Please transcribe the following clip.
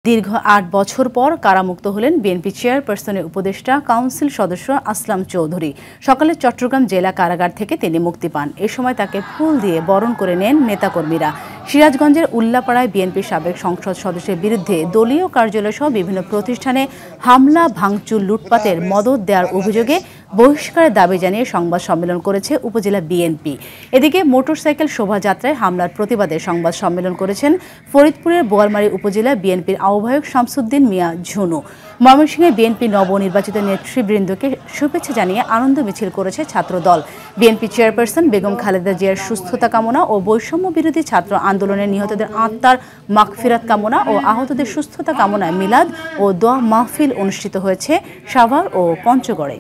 দীর্ঘ ৮ বছর পর কারামুক্ত হলেন বিএনপি চেয়ারপারসনের উপদেষ্টা কাউন্সিল সদস্য আসলাম চৌধুরী। সকালে চট্টগ্রাম জেলা কারাগার থেকে তিনি মুক্তি পান। এ সময় তাকে ফুল দিয়ে বরণ করে নেন নেতাকর্মীরা। সিরাজগঞ্জের উল্লাপাড়ায় বিএনপির সাবেক সংসদ সদস্যের বিরুদ্ধে দলীয় কার্যালয় সহ বিভিন্ন প্রতিষ্ঠানে হামলা, ভাঙচুর, লুটপাটের মদদ দেওয়ার অভিযোগে বহিষ্কারের দাবি জানিয়ে সংবাদ সম্মেলন করেছে উপজেলা বিএনপি। এদিকে মোটরসাইকেল শোভাযাত্রায় হামলার প্রতিবাদে সংবাদ সম্মেলন করেছেন ফরিদপুরের বোয়ালমারী উপজেলা বিএনপির আহ্বায়ক শামসুদ্দিন মিয়া ঝুনু। ময়মনসিংহে বিএনপি নবনির্বাচিত নেতৃবৃন্দকে শুভেচ্ছা জানিয়ে আনন্দ মিছিল করেছে ছাত্রদল। বিএনপি চেয়ারপারসন বেগম খালেদা জিয়ার সুস্থতা কামনা ও বৈষম্য বিরোধী ছাত্র আন্দোলনের নিহতদের আত্মার মাগফিরাত কামনা ও আহতদের সুস্থতা কামনায় মিলাদ ও দোয়া মাহফিল অনুষ্ঠিত হয়েছে সাভার ও পঞ্চগড়ে।